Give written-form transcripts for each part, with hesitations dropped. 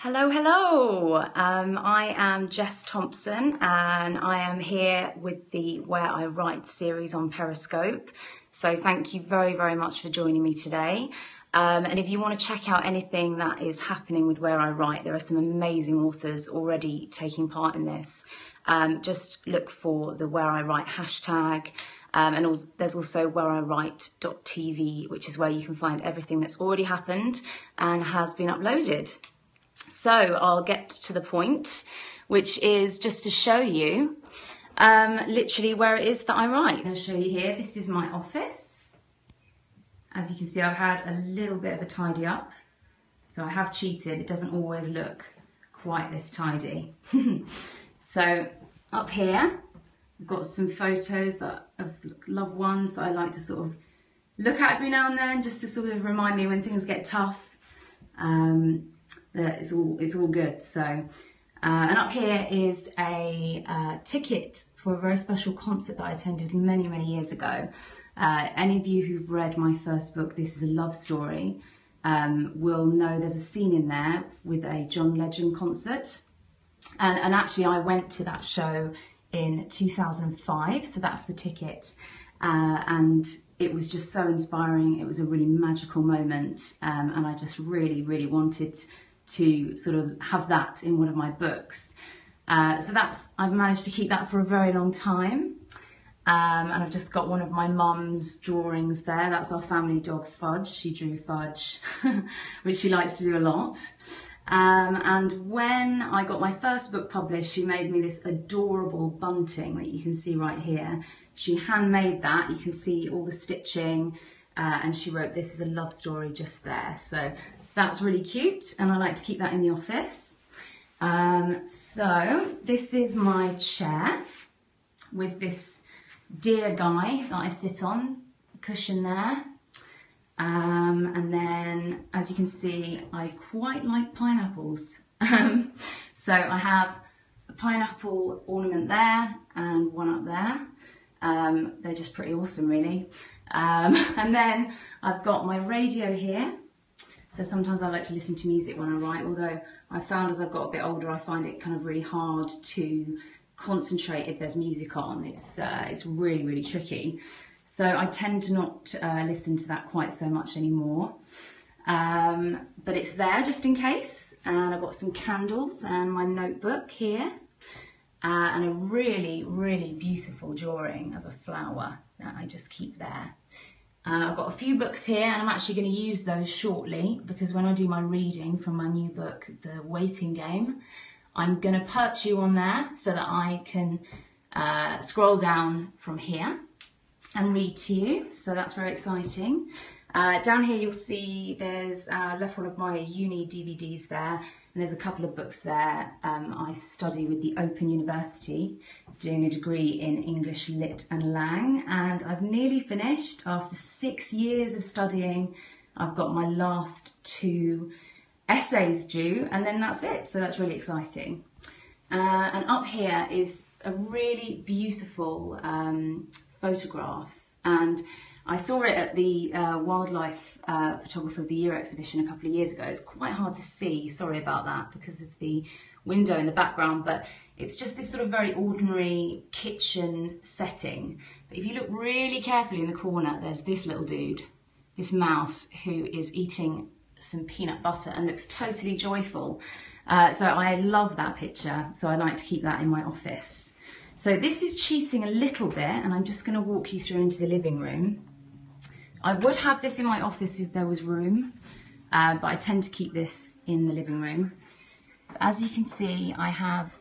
Hello, hello. I am Jess Thompson and I am here with the Where I Write series on Periscope. So thank you very, very much for joining me today. And if you want to check out anything that is happening with Where I Write, there are some amazing authors already taking part in this. Just look for the Where I Write hashtag. And also, there's also whereiwrite.tv, which is where you can find everything that's already happened and has been uploaded. So I'll get to the point, which is just to show you literally where it is that I write. I'm going to show you here. This is my office. As you can see, I've had a little bit of a tidy up. So I have cheated. It doesn't always look quite this tidy. So up here, I've got some photos of loved ones that I like to sort of look at every now and then, just to sort of remind me when things get tough. That it's all good. So, and up here is a ticket for a very special concert that I attended many, many years ago. Any of you who've read my first book, This is a Love Story, will know there's a scene in there with a John Legend concert. And actually I went to that show in 2005, so that's the ticket. And it was just so inspiring. It was a really magical moment, and I just really, really wanted to sort of have that in one of my books. So I've managed to keep that for a very long time. And I've just got one of my mum's drawings there. That's our family dog Fudge. She drew Fudge, which she likes to do a lot. And when I got my first book published, she made me this adorable bunting that you can see right here. She handmade that. You can see all the stitching, and she wrote, "This is a love story," just there. So that's really cute, and I like to keep that in the office. So this is my chair with this deer guy that I sit on, cushion there. And then, as you can see, I quite like pineapples. So I have a pineapple ornament there and one up there. They're just pretty awesome, really. And then I've got my radio here. So sometimes I like to listen to music when I write, although I found as I've got a bit older, I find it kind of really hard to concentrate if there's music on. It's really, really tricky. So I tend to not listen to that quite so much anymore. But it's there just in case. And I've got some candles and my notebook here. And a really, really beautiful drawing of a flower that I just keep there. I've got a few books here, and I'm actually going to use those shortly, because when I do my reading from my new book, The Waiting Game, I'm going to perch you on there so that I can scroll down from here and read to you. So that's very exciting. Down here you'll see there's left one of my uni DVDs there, and there's a couple of books there. I study with the Open University, doing a degree in English Lit and Lang, and I've nearly finished. After 6 years of studying, I've got my last 2 essays due, and then that's it. So that's really exciting. And up here is a really beautiful photograph, and I saw it at the Wildlife Photographer of the Year exhibition a couple of years ago. It's quite hard to see, sorry about that, because of the window in the background, but it's just this sort of very ordinary kitchen setting. But if you look really carefully in the corner, there's this little dude, this mouse, who is eating some peanut butter and looks totally joyful. So I love that picture, so I like to keep that in my office. So this is cheating a little bit, and I'm just going to walk you through into the living room. I would have this in my office if there was room, but I tend to keep this in the living room. As you can see, I have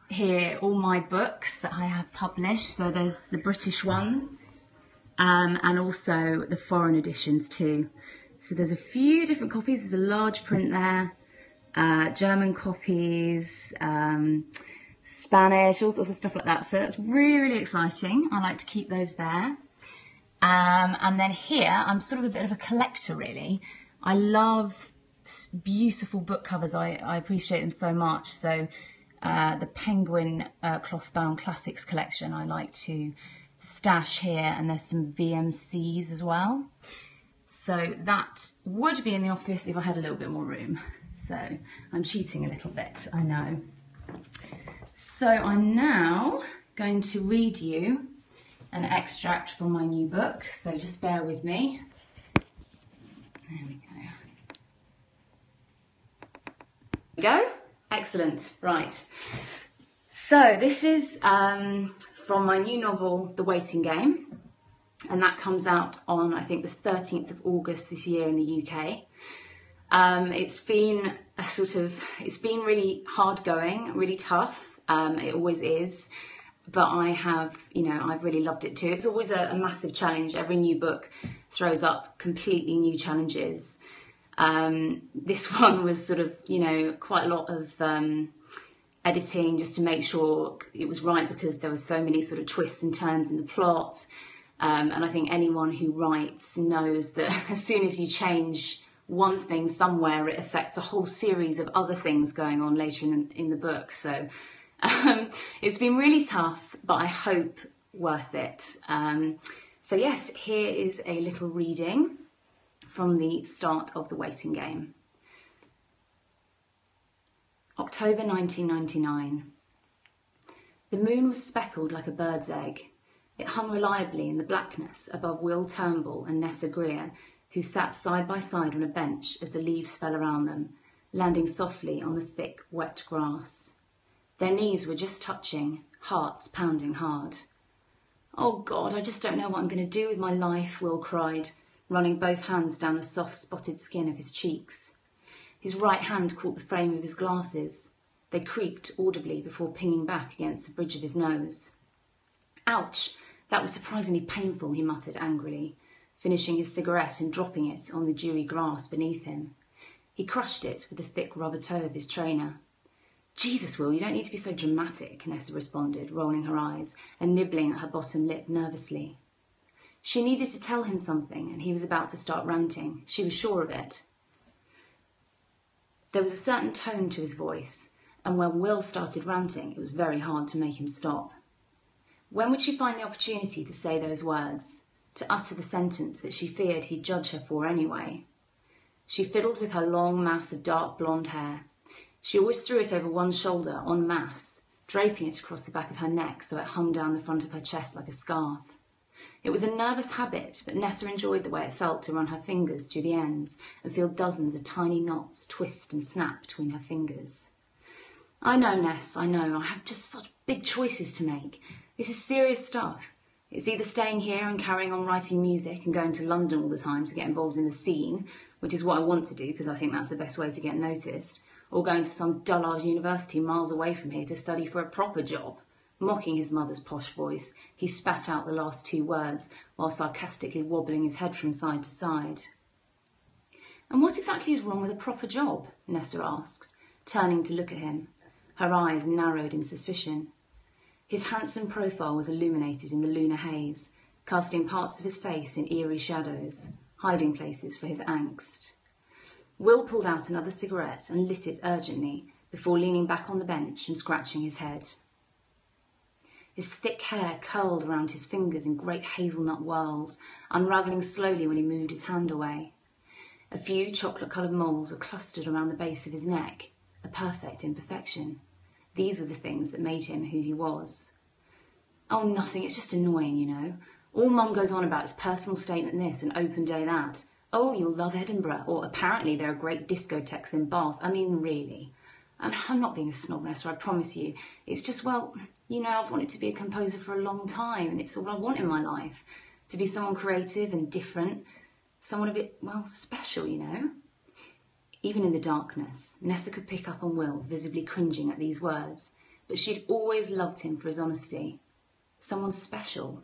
here all my books that I have published. So there's the British ones, and also the foreign editions too. So there's a few different copies. There's a large print there, German copies, Spanish, all sorts of stuff like that. So that's really, really exciting. I like to keep those there. And then here, I'm sort of a bit of a collector, really. I love beautiful book covers. I appreciate them so much. So the Penguin cloth-bound classics collection I like to stash here, and there's some VMCs as well. So that would be in the office if I had a little bit more room. So I'm cheating a little bit, I know. So I'm now going to read you an extract from my new book. So just bear with me. There we go. Excellent. Right. So this is from my new novel, The Waiting Game. And that comes out on, I think, the 13th of August this year in the UK. It's been it's been really hard going, really tough. It always is. But I've really loved it too. It's always a massive challenge. Every new book throws up completely new challenges. This one was sort of, quite a lot of editing just to make sure it was right, because there were so many sort of twists and turns in the plot. And I think anyone who writes knows that as soon as you change one thing somewhere, it affects a whole series of other things going on later in the book. So it's been really tough, but I hope worth it. So yes, here is a little reading from the start of The Waiting Game. October 1999. The moon was speckled like a bird's egg. It hung reliably in the blackness above Will Turnbull and Nessa Greer, who sat side by side on a bench as the leaves fell around them, landing softly on the thick, wet grass. Their knees were just touching, hearts pounding hard. "Oh God, I just don't know what I'm going to do with my life," Will cried, running both hands down the soft, spotted skin of his cheeks. His right hand caught the frame of his glasses. They creaked audibly before pinging back against the bridge of his nose. "Ouch, that was surprisingly painful," he muttered angrily, finishing his cigarette and dropping it on the dewy grass beneath him. He crushed it with the thick rubber toe of his trainer. "Jesus, Will, you don't need to be so dramatic," Nessa responded, rolling her eyes and nibbling at her bottom lip nervously. She needed to tell him something, and he was about to start ranting. She was sure of it. There was a certain tone to his voice, and when Will started ranting, it was very hard to make him stop. When would she find the opportunity to say those words, to utter the sentence that she feared he'd judge her for anyway? She fiddled with her long mass of dark blonde hair. She always threw it over one shoulder en masse, draping it across the back of her neck so it hung down the front of her chest like a scarf. It was a nervous habit, but Nessa enjoyed the way it felt to run her fingers through the ends and feel dozens of tiny knots twist and snap between her fingers. "I know, Ness, I know. I have just such big choices to make. This is serious stuff. It's either staying here and carrying on writing music and going to London all the time to get involved in the scene, which is what I want to do because I think that's the best way to get noticed, or going to some dullard university miles away from here to study for a proper job." Mocking his mother's posh voice, he spat out the last two words while sarcastically wobbling his head from side to side. "And what exactly is wrong with a proper job?" Nessa asked, turning to look at him. Her eyes narrowed in suspicion. His handsome profile was illuminated in the lunar haze, casting parts of his face in eerie shadows, hiding places for his angst. Will pulled out another cigarette and lit it urgently before leaning back on the bench and scratching his head. His thick hair curled around his fingers in great hazelnut whirls, unravelling slowly when he moved his hand away. A few chocolate-coloured moles were clustered around the base of his neck, a perfect imperfection. These were the things that made him who he was. "Oh, nothing, it's just annoying, All Mum goes on about is personal statement this and open day that. Oh, you'll love Edinburgh, or apparently there are great discotheques in Bath. I mean, really. And I'm not being a snob, Nessa, I promise you. It's just, I've wanted to be a composer for a long time, and it's all I want in my life. To be someone creative and different, someone a bit, special, Even in the darkness, Nessa could pick up on Will, visibly cringing at these words, but she'd always loved him for his honesty. Someone special.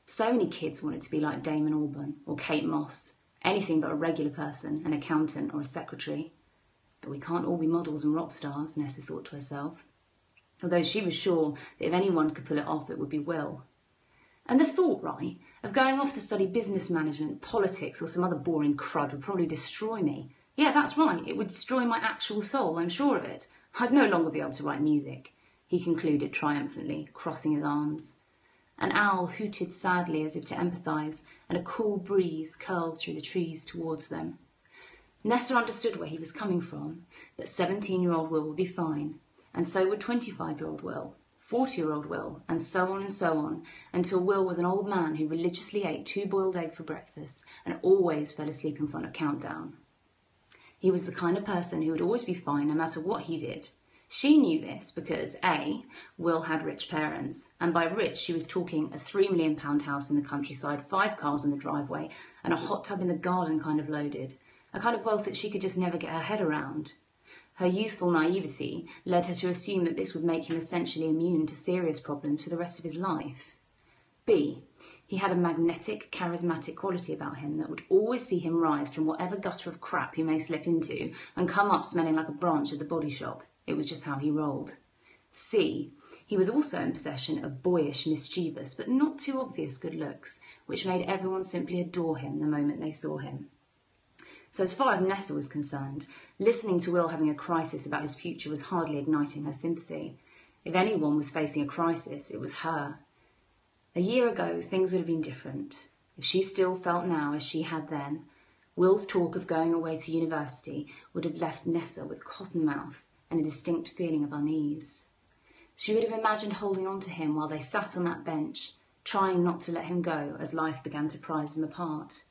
So many kids wanted to be like Damon Albarn or Kate Moss, anything but a regular person, an accountant or a secretary. But we can't all be models and rock stars, Nessa thought to herself. Although she was sure that if anyone could pull it off, it would be Will. And the thought, right, of going off to study business management, politics, or some other boring crud would probably destroy me. Yeah, that's right, it would destroy my actual soul, I'm sure of it. I'd no longer be able to write music, he concluded triumphantly, crossing his arms. An owl hooted sadly as if to empathise, and a cool breeze curled through the trees towards them. Nessa understood where he was coming from, that 17-year-old Will would be fine, and so would 25-year-old Will, 40-year-old Will, and so on, until Will was an old man who religiously ate 2 boiled eggs for breakfast and always fell asleep in front of Countdown. He was the kind of person who would always be fine no matter what he did. She knew this because A, Will had rich parents, and by rich she was talking a £3 million house in the countryside, 5 cars in the driveway, and a hot tub in the garden kind of loaded, a kind of wealth that she could just never get her head around. Her youthful naivety led her to assume that this would make him essentially immune to serious problems for the rest of his life. B, he had a magnetic, charismatic quality about him that would always see him rise from whatever gutter of crap he may slip into and come up smelling like a branch at the body shop. It was just how he rolled. C, he was also in possession of boyish, mischievous, but not too obvious good looks, which made everyone simply adore him the moment they saw him. So as far as Nessa was concerned, listening to Will having a crisis about his future was hardly igniting her sympathy. If anyone was facing a crisis, it was her. A year ago, things would have been different. If she still felt now as she had then, Will's talk of going away to university would have left Nessa with cotton mouth and a distinct feeling of unease. She would have imagined holding on to him while they sat on that bench, trying not to let him go as life began to prise them apart.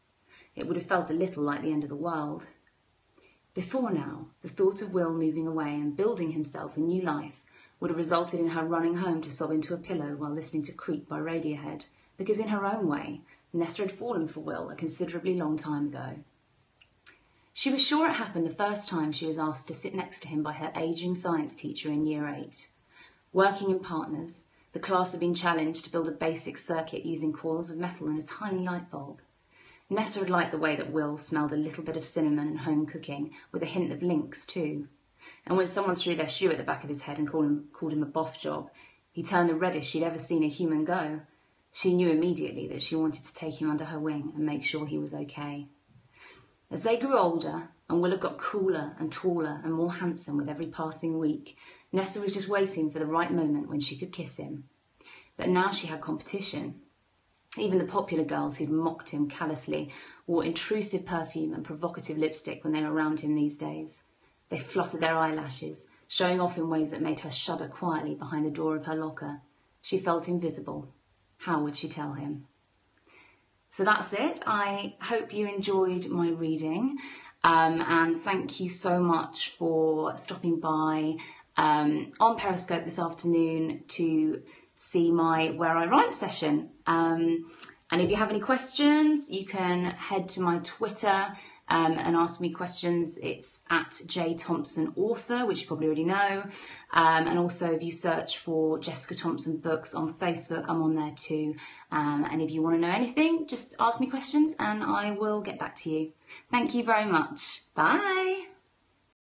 It would have felt a little like the end of the world. Before now, the thought of Will moving away and building himself a new life would have resulted in her running home to sob into a pillow while listening to Creep by Radiohead, because in her own way, Nessa had fallen for Will a considerably long time ago. She was sure it happened the first time she was asked to sit next to him by her ageing science teacher in Year 8. Working in partners, the class had been challenged to build a basic circuit using coils of metal and a tiny light bulb. Nessa had liked the way that Will smelled a little bit of cinnamon and home cooking, with a hint of lynx too. And when someone threw their shoe at the back of his head and called him a boff job, he turned the reddest she'd ever seen a human go. She knew immediately that she wanted to take him under her wing and make sure he was okay. As they grew older, and Will had got cooler and taller and more handsome with every passing week, Nessa was just waiting for the right moment when she could kiss him. But now she had competition. Even the popular girls who'd mocked him callously wore intrusive perfume and provocative lipstick when they were around him these days. They fluttered their eyelashes, showing off in ways that made her shudder quietly behind the door of her locker. She felt invisible. How would she tell him? So that's it. I hope you enjoyed my reading, and thank you so much for stopping by on Periscope this afternoon to see my Where I Write session. And if you have any questions, you can head to my Twitter and ask me questions. It's at @JThompsonAuthor, which you probably already know. And also if you search for Jessica Thompson Books on Facebook, I'm on there too. And if you want to know anything, just ask me questions and I will get back to you. Thank you very much. Bye.